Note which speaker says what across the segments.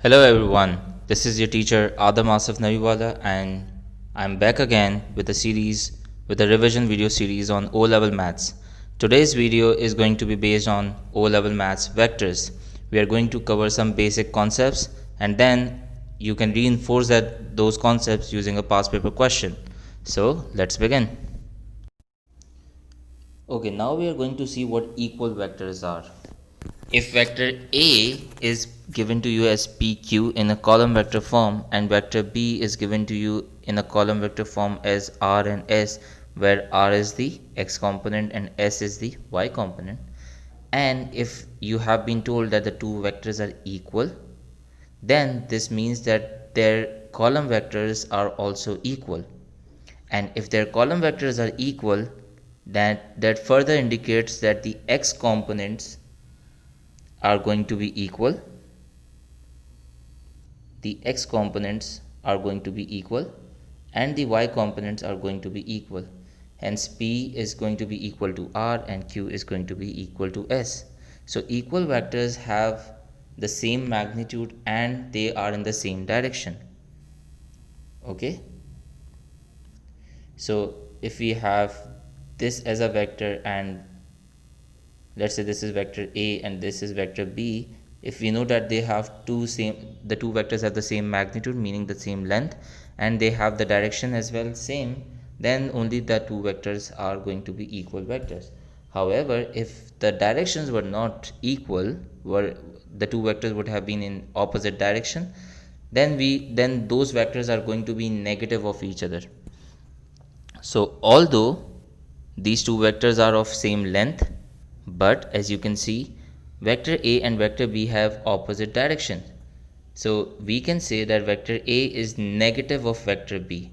Speaker 1: Hello everyone, this is your teacher Adam Asif Naviwala and I'm back again with a revision video series on O-level maths. Today's video is going to be based on O-level maths vectors. We are going to cover some basic concepts and then you can reinforce those concepts using a past paper question. So let's begin. Okay, now we are going to see what equal vectors are. If vector A is given to you as PQ in a column vector form and vector B is given to you in a column vector form as R and S, where R is the X component and S is the Y component, and if you have been told that the two vectors are equal, then this means that their column vectors are also equal. And if their column vectors are equal, that further indicates that the X components are going to be equal. The X components are going to be equal and the Y components are going to be equal. Hence P is going to be equal to R and Q is going to be equal to S. So equal vectors have the same magnitude and they are in the same direction. Okay. So if we have this as a vector and let's say this is vector A and this is vector B, if we know that the two vectors have the same magnitude, meaning the same length, and they have the direction as well same, then only the two vectors are going to be equal vectors. However, if the directions were not equal, were the two vectors would have been in opposite direction, then those vectors are going to be negative of each other. So although these two vectors are of same length, but as you can see, vector A and vector B have opposite direction. So we can say that vector A is negative of vector B.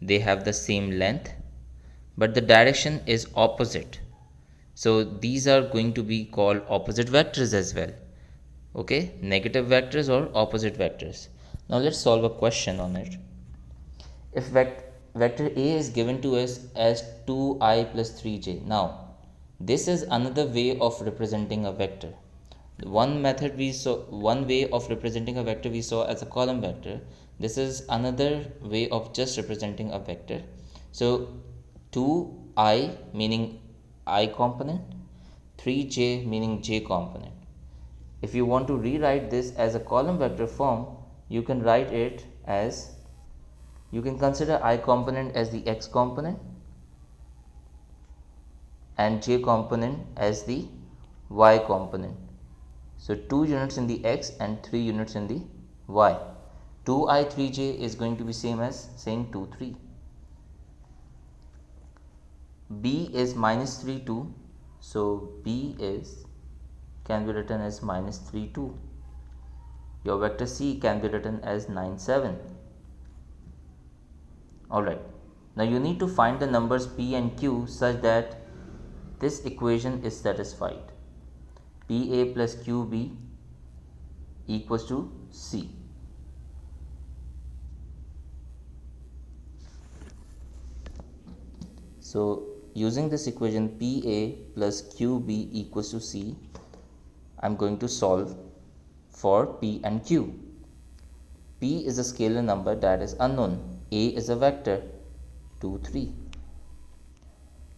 Speaker 1: They have the same length, but the direction is opposite. So these are going to be called opposite vectors as well. Okay, negative vectors or opposite vectors. Now let's solve a question on it. If vector A is given to us as 2i plus 3j. Now, this is another way of representing a vector. One way of representing a vector we saw as a column vector. This is another way of just representing a vector. So, 2i meaning I component, 3j meaning j component. If you want to rewrite this as a column vector form, you can write it as, you can consider I component as the X component and J component as the Y component. So 2 units in the X and 3 units in the Y. 2i 3j is going to be same as saying 2 3. B is minus 3 2. So B is can be written as minus 3 2. Your vector C can be written as 9 7. Alright, now you need to find the numbers P and Q such that this equation is satisfied. PA plus QB equals to C. So using this equation PA plus QB equals to C, I'm going to solve for P and Q. P is a scalar number that is unknown. A is a vector 2 3.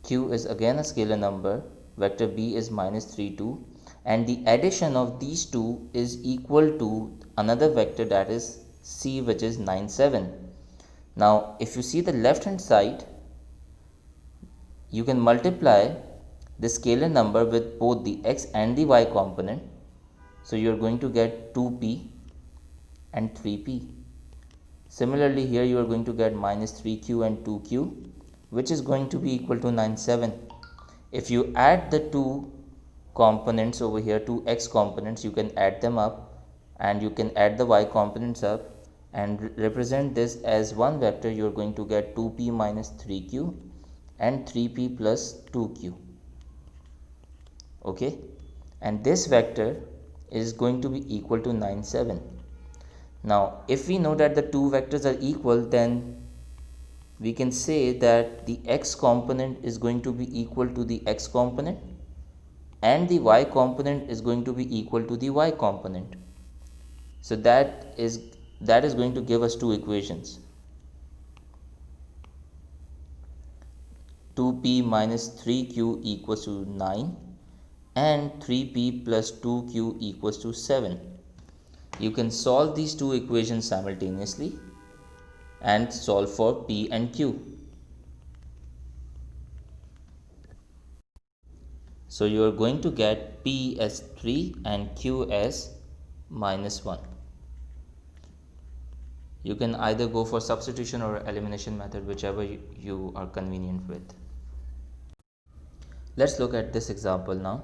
Speaker 1: Q is again a scalar number, vector B is minus 3 2, and the addition of these two is equal to another vector that is C, which is 9 7. Now if you see the left hand side, you can multiply the scalar number with both the X and the Y component. So you are going to get 2P and 3P. Similarly, here you are going to get minus 3Q and 2Q, which is going to be equal to 9 7. If you add the two components over here, two X components, you can add them up and you can add the Y components up and represent this as one vector. You are going to get 2P minus 3Q and 3P plus 2Q. Okay, and this vector is going to be equal to 9 7. Now if we know that the two vectors are equal, then we can say that the X component is going to be equal to the X component and the Y component is going to be equal to the Y component. So that is going to give us two equations. 2p minus 3q equals to 9 and 3p plus 2q equals to 7. You can solve these two equations simultaneously and solve for p and q. So you are going to get p as 3 and q as minus 1. You can either go for substitution or elimination method, whichever you are convenient with. Let's look at this example now.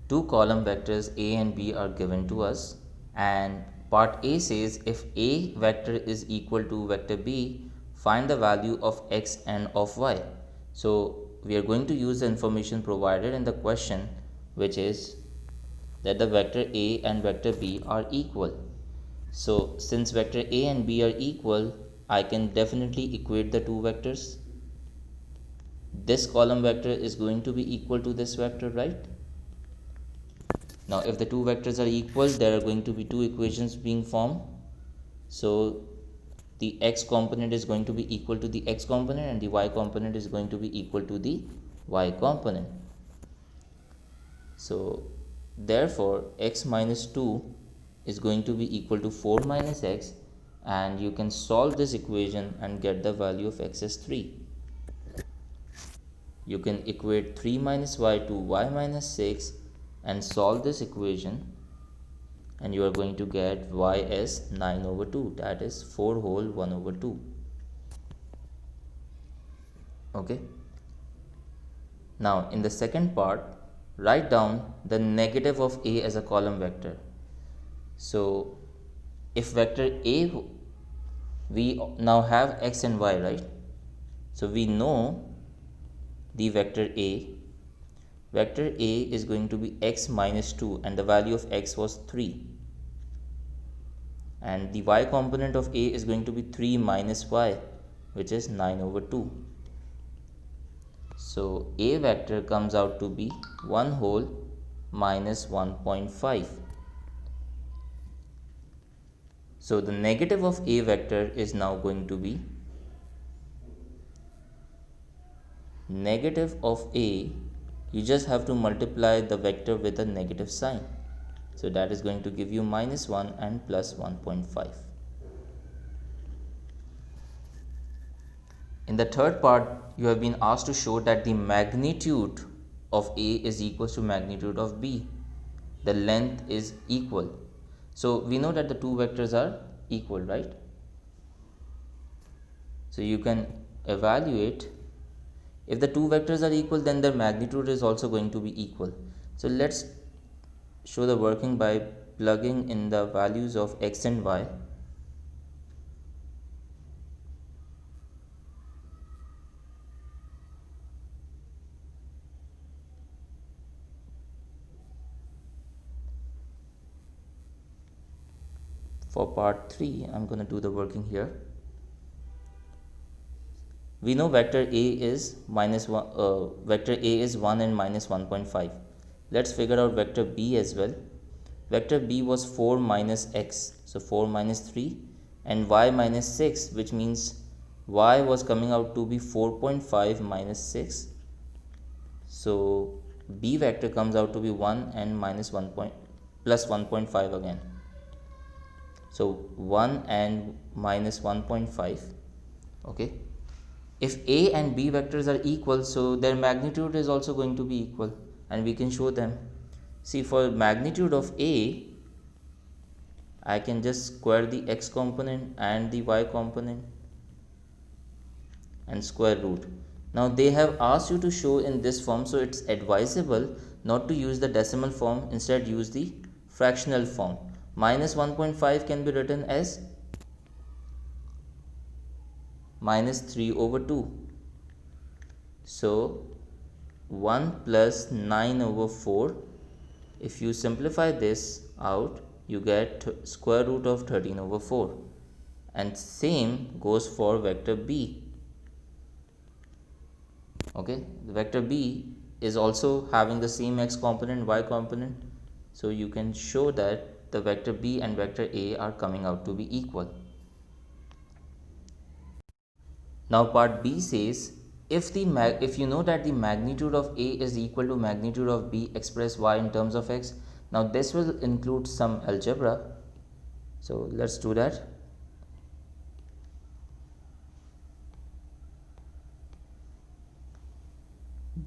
Speaker 1: Two column vectors A and B are given to us, and part A says if A vector is equal to vector B, find the value of x and of y. So we are going to use the information provided in the question, which is that the vector A and vector B are equal. So since vector A and B are equal, I can definitely equate the two vectors. This column vector is going to be equal to this vector, right? Now if the two vectors are equal, there are going to be two equations being formed. So the x component is going to be equal to the x component and the y component is going to be equal to the y component. So therefore x minus 2 is going to be equal to 4 minus x, and you can solve this equation and get the value of x as 3. You can equate 3 minus y to y minus 6 and solve this equation, and you are going to get y as 9 over 2, that is 4 whole 1 over 2. Okay. Now in the second part, write down the negative of A as a column vector. So if vector A, we now have x and y, right? So we know the vector A. Vector A is going to be x minus 2 and the value of x was 3. And the y component of A is going to be 3 minus y, which is 9 over 2. So A vector comes out to be 1 whole minus 1.5. So the negative of A vector is now going to be negative of A. You just have to multiply the vector with a negative sign. So that is going to give you minus 1 and plus 1.5. In the third part, you have been asked to show that the magnitude of A is equal to magnitude of B. The length is equal. So we know that the two vectors are equal, right? So you can evaluate. If the two vectors are equal, then their magnitude is also going to be equal. So let's show the working by plugging in the values of x and y. For part 3, I'm going to do the working here. We know vector A is vector A is 1 and minus 1.5. Let's figure out vector B as well. Vector B was 4 minus x, so 4 minus 3, and y minus 6, which means y was coming out to be 4.5 minus 6. So B vector comes out to be 1 and minus 1 plus 1.5 again. So 1 and minus 1.5. Okay. If A and B vectors are equal, so their magnitude is also going to be equal, and we can show them. See, for magnitude of A, I can just square the x component and the y component and square root. Now they have asked you to show in this form, so it's advisable not to use the decimal form, instead use the fractional form. Minus 1.5 can be written as minus 3 over 2. So 1 plus 9 over 4. If you simplify this out, you get square root of 13 over 4. And same goes for vector B. Okay, the vector B is also having the same x component, y component. So you can show that the vector b and vector a are coming out to be equal. Now part B says, if you know that the magnitude of A is equal to magnitude of B, express y in terms of x. Now this will include some algebra, so let's do that.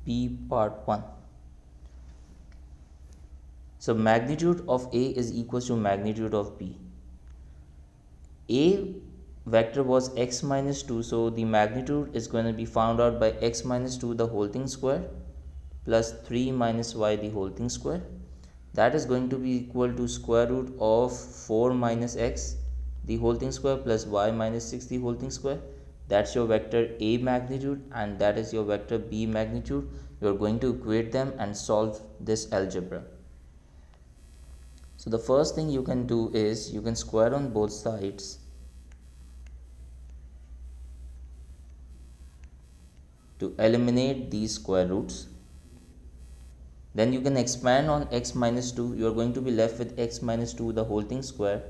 Speaker 1: B part 1. So magnitude of A is equal to magnitude of B. A vector was x minus 2, so the magnitude is going to be found out by x minus 2 the whole thing square plus 3 minus y the whole thing square. That is going to be equal to square root of 4 minus x the whole thing square plus y minus 6 the whole thing square. That's your vector A magnitude and that is your vector B magnitude. You are going to equate them and solve this algebra. So the first thing you can do is you can square on both sides to eliminate these square roots. Then you can expand on x minus 2. You are going to be left with x minus 2 the whole thing square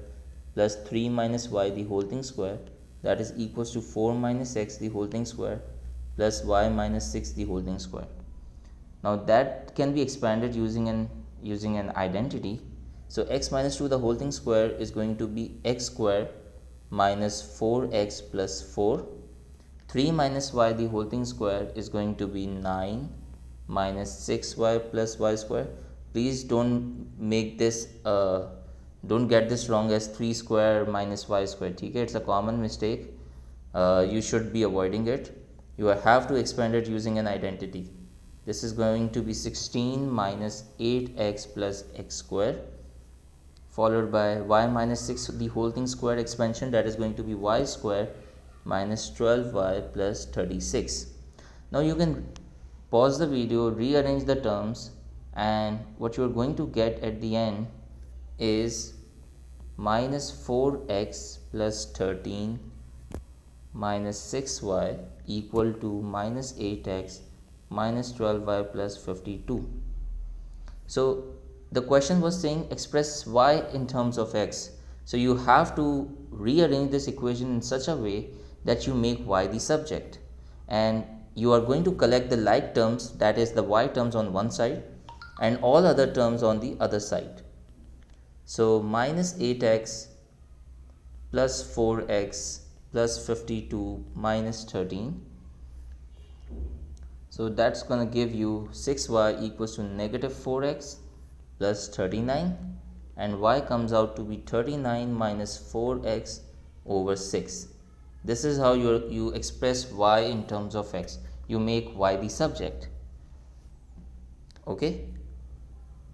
Speaker 1: plus 3 minus y the whole thing square. That is equals to 4 minus x the whole thing square plus y minus 6 the whole thing square. Now that can be expanded using an identity. So x minus 2 the whole thing square is going to be x square minus 4x plus 4. 3 minus y the whole thing square is going to be 9 minus 6y plus y square. Please don't make this don't get this wrong as 3 square minus y square. Okay, it's a common mistake. You should be avoiding it. You have to expand it using an identity. This is going to be 16 minus 8x plus x square followed by y minus 6 the whole thing square expansion, that is going to be y square minus 12y plus 36. Now you can pause the video, rearrange the terms, and what you are going to get at the end is minus 4x plus 13 minus 6y equal to minus 8x minus 12y plus 52. So the question was saying express y in terms of x. So you have to rearrange this equation in such a way that you make y the subject, and you are going to collect the like terms, that is the y terms on one side and all other terms on the other side. So minus 8x plus 4x plus 52 minus 13. So that's going to give you 6y equals to negative 4x plus 39, and y comes out to be 39 minus 4x over 6. This is how you express y in terms of x. You make y the subject. Okay.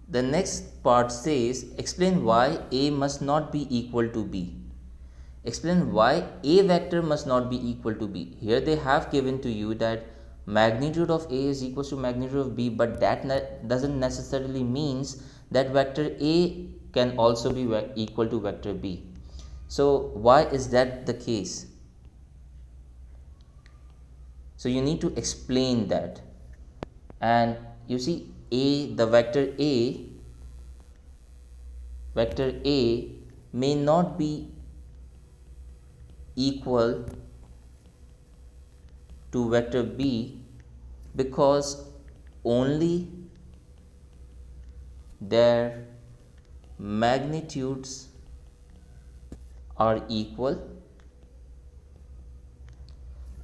Speaker 1: The next part says explain why a must not be equal to b. Explain why a vector must not be equal to b. Here they have given to you that magnitude of a is equal to magnitude of b, but that doesn't necessarily means that vector a can also be equal to vector b. So why is that the case? So you need to explain that. And you see the vector a may not be equal to vector b because only their magnitudes are equal,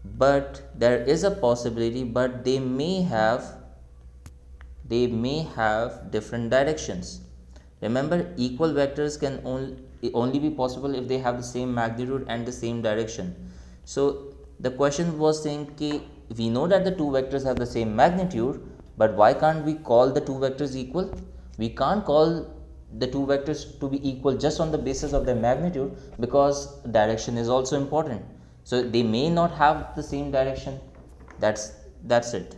Speaker 1: but there is a possibility but they may have different directions. Remember, equal vectors can only be possible if they have the same magnitude and the same direction. So the question was saying कि we know that the two vectors have the same magnitude, but why can't we call the two vectors equal? We can't call the two vectors to be equal just on the basis of their magnitude, because direction is also important. So they may not have the same direction. That's it.